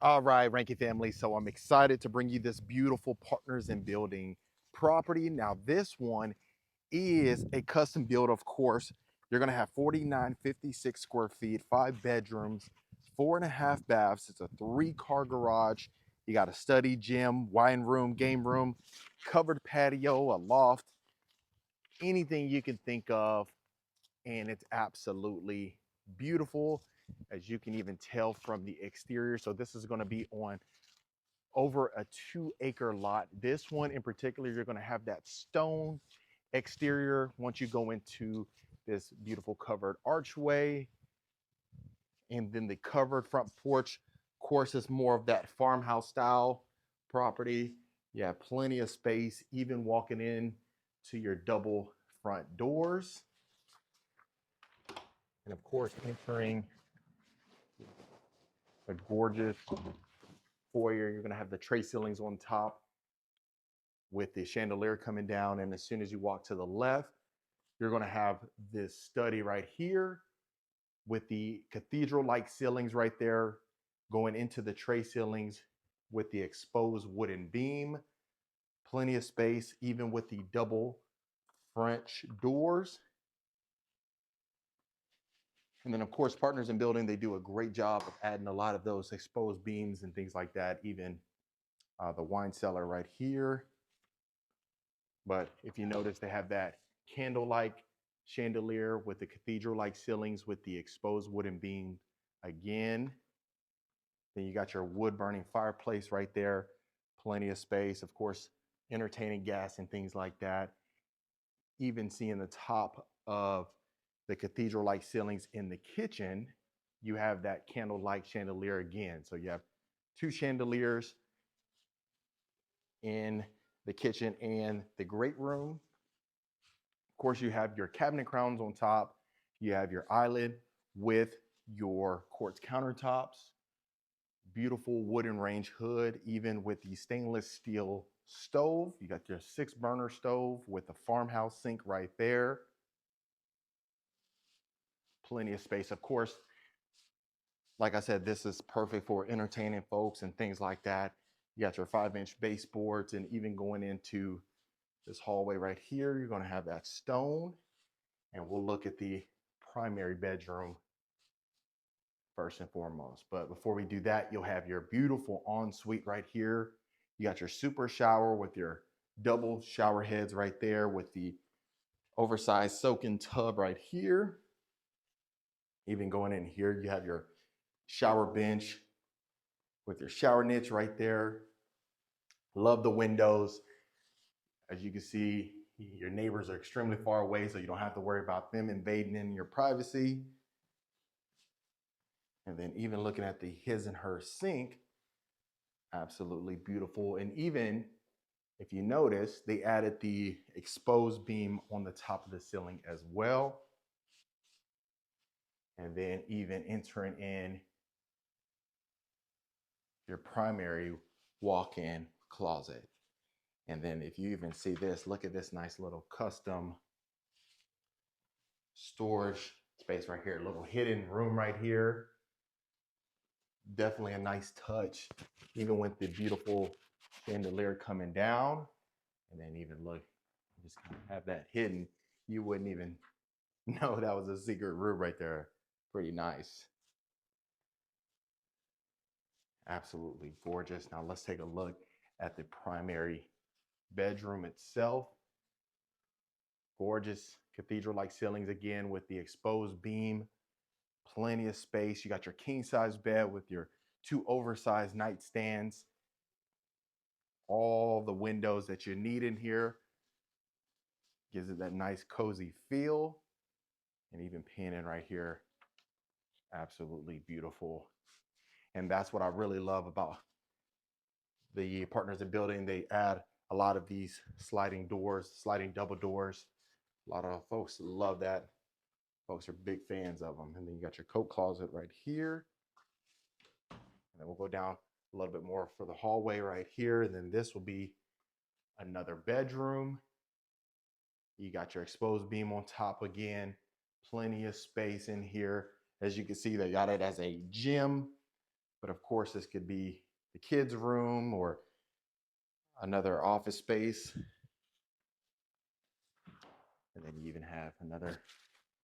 All right, Ranky family. So I'm excited to bring you this beautiful Partners in Building property. Now, this one is a custom build, of course. You're going to have 4956 square feet, 5 bedrooms, 4.5 baths. It's a 3-car garage. You got a study, gym, wine room, game room, covered patio, a loft, anything you can think of. And it's absolutely beautiful, as you can even tell from the exterior. So this is going to be on over a 2-acre lot. This one in particular, you're going to have that stone exterior once you go into this beautiful covered archway, and then the covered front porch. Of course, it's more of that farmhouse style property. You have plenty of space, even walking in to your double front doors. And of course, entering a gorgeous foyer, you're going to have the tray ceilings on top with the chandelier coming down. And as soon as you walk to the left, you're going to have this study right here with the cathedral-like ceilings right there going into the tray ceilings with the exposed wooden beam. Plenty of space, even with the double French doors. And then, of course, Partners in Building, they do a great job of adding a lot of those exposed beams and things like that, even the wine cellar right here. But if you notice, they have that candle-like chandelier with the cathedral-like ceilings with the exposed wooden beam again. Then you got your wood-burning fireplace right there. Plenty of space, of course, entertaining gas and things like that. Even seeing the top of the cathedral-like ceilings in the kitchen, you have that candle-like chandelier again. So you have 2 chandeliers in the kitchen and the great room. Of course, you have your cabinet crowns on top. You have your island with your quartz countertops, beautiful wooden range hood, even with the stainless steel stove. You got your 6-burner stove with the farmhouse sink right there. Plenty of space. Of course, like I said, this is perfect for entertaining folks and things like that. You got your 5-inch baseboards, and even going into this hallway right here, you're going to have that stone. And we'll look at the primary bedroom first and foremost. But before we do that, you'll have your beautiful ensuite right here. You got your super shower with your double shower heads right there with the oversized soak-in tub right here. Even going in here, you have your shower bench with your shower niche right there. Love the windows. As you can see, your neighbors are extremely far away, so you don't have to worry about them invading in your privacy. And then even looking at the his and her sink, absolutely beautiful. And even if you notice, they added the exposed beam on the top of the ceiling as well. And then even entering in your primary walk-in closet. And then if you even see this, look at this nice little custom storage space right here, a little hidden room right here. Definitely a nice touch, even with the beautiful chandelier coming down. And then even look, just kind of have that hidden. You wouldn't even know that was a secret room right there. Pretty nice. Absolutely gorgeous. Now let's take a look at the primary bedroom itself. Gorgeous cathedral-like ceilings again with the exposed beam. Plenty of space. You got your king-size bed with your 2 oversized nightstands. All the windows that you need in here. Gives it that nice cozy feel. And even pinning right here, absolutely beautiful. And that's what I really love about the Partners in Building. They add a lot of these sliding doors, sliding double doors. A lot of folks love that. Folks are big fans of them. And then you got your coat closet right here. And then we'll go down a little bit more for the hallway right here. And then this will be another bedroom. You got your exposed beam on top again. Plenty of space in here. As you can see, they got it as a gym. But of course, this could be the kids' room or another office space. And then you even have another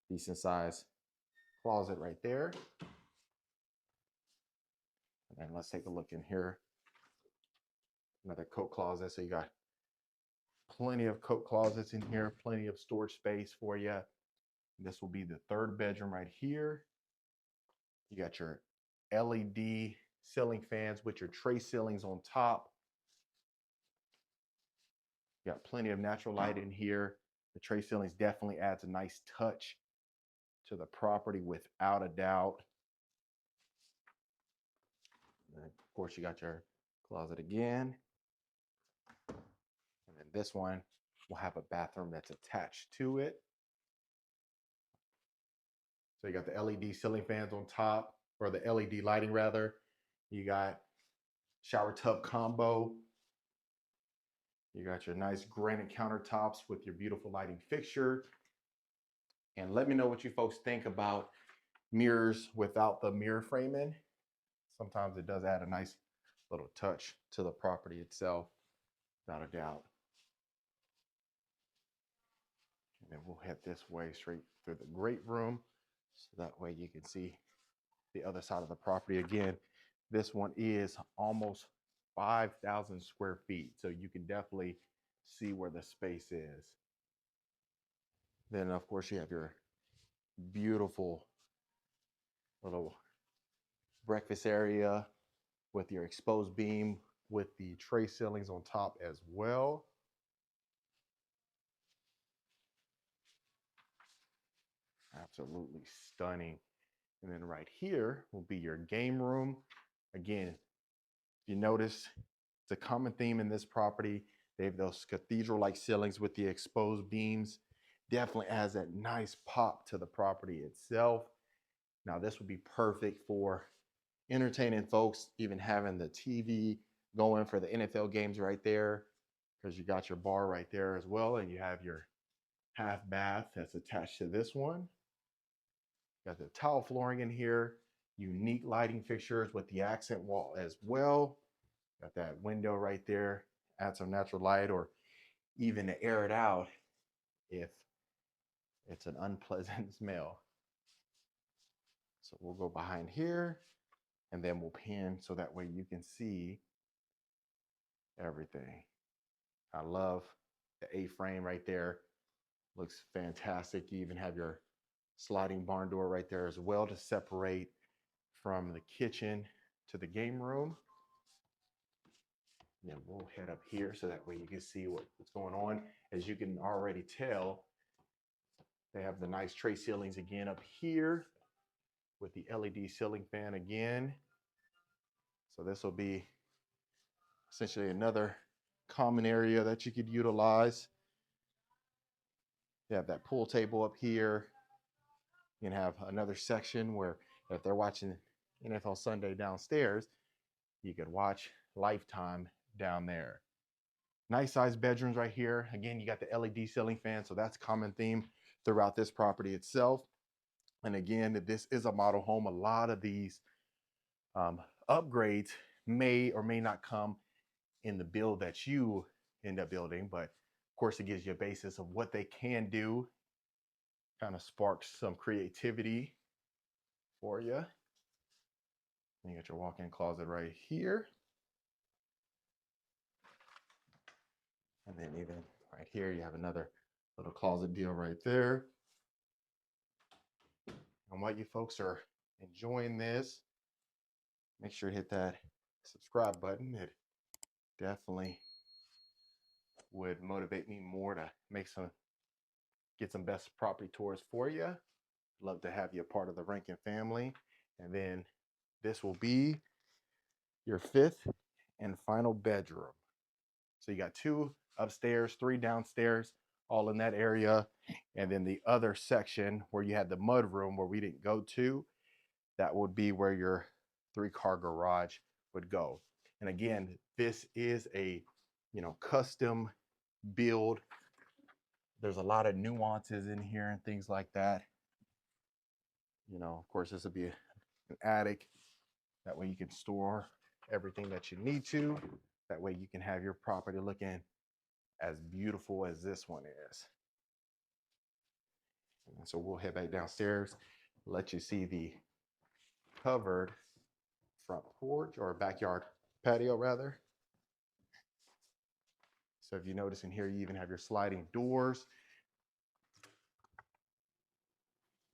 decent size closet right there. And then let's take a look in here. Another coat closet. So you got plenty of coat closets in here, plenty of storage space for you. This will be the third bedroom right here. You got your LED ceiling fans with your tray ceilings on top. You got plenty of natural light in here. The tray ceilings definitely adds a nice touch to the property without a doubt. And of course, you got your closet again. And then this one will have a bathroom that's attached to it. So you got the LED ceiling fans on top, or the LED lighting rather. You got shower tub combo. You got your nice granite countertops with your beautiful lighting fixture. And let me know what you folks think about mirrors without the mirror framing. Sometimes it does add a nice little touch to the property itself, without a doubt. And then we'll head this way straight through the great room. So that way you can see the other side of the property. Again, this one is almost 5,000 square feet. So you can definitely see where the space is. Then of course you have your beautiful little breakfast area with your exposed beam with the tray ceilings on top as well. Absolutely stunning. And then right here will be your game room. Again, you notice it's a common theme in this property. They have those cathedral-like ceilings with the exposed beams. Definitely adds that nice pop to the property itself. Now this would be perfect for entertaining folks, even having the TV going for the NFL games right there, because you got your bar right there as well, and you have your half bath that's attached to this one. Got the tile flooring in here, unique lighting fixtures with the accent wall as well. Got that window right there, add some natural light, or even to air it out if it's an unpleasant smell. So we'll go behind here and then we'll pan so that way you can see everything. I love the A-frame right there. Looks fantastic. You even have your sliding barn door right there as well to separate from the kitchen to the game room. And then we'll head up here so that way you can see what's going on. As you can already tell, they have the nice tray ceilings again up here with the LED ceiling fan again. So this will be essentially another common area that you could utilize. You have that pool table up here. You can have another section where if they're watching NFL Sunday downstairs, you could watch Lifetime down there. Nice size bedrooms right here. Again, you got the LED ceiling fan, so that's a common theme throughout this property itself. And again, this is a model home. A lot of these upgrades may or may not come in the build that you end up building, but of course it gives you a basis of what they can do, kind of sparks some creativity for you. And you got your walk-in closet right here. And then even right here, you have another little closet deal right there. And while you folks are enjoying this, make sure to hit that subscribe button. It definitely would motivate me more to get some best property tours for you. Love to have you a part of the Rankin family. And then this will be your fifth and final bedroom. So you got 2 upstairs, 3 downstairs, all in that area. And then the other section where you had the mud room where we didn't go to, that would be where your 3-car garage would go. And again, this is a, custom build. There's a lot of nuances in here and things like that. Of course, this would be an attic. That way you can store everything that you need to. That way you can have your property looking as beautiful as this one is. And so we'll head back downstairs, let you see the covered front porch or backyard patio rather. So if you notice in here, you even have your sliding doors.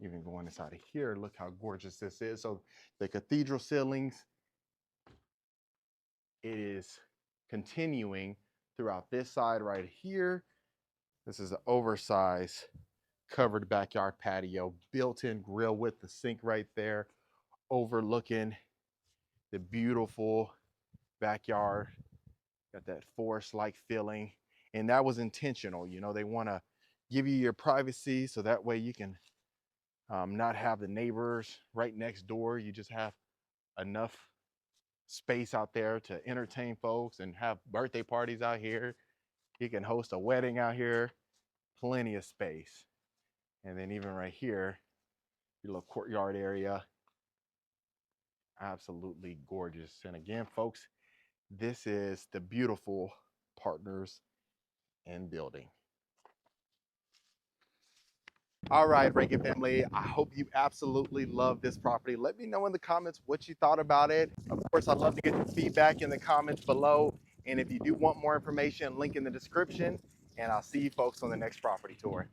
Even going inside of here, look how gorgeous this is. So the cathedral ceilings is continuing throughout this side right here. This is an oversized covered backyard patio, built-in grill with the sink right there, overlooking the beautiful backyard. Got that forest-like feeling, and that was intentional. You know, they want to give you your privacy so that way you can not have the neighbors right next door. You just have enough space out there to entertain folks and have birthday parties out here. You can host a wedding out here, plenty of space. And then even right here, your little courtyard area, absolutely gorgeous. And again, folks, this is the beautiful Partners in Building. All right, Rankin family, I hope you absolutely love this property. Let me know in the comments what you thought about it. Of course, I'd love to get your feedback in the comments below. And if you do want more information, link in the description. And I'll see you folks on the next property tour.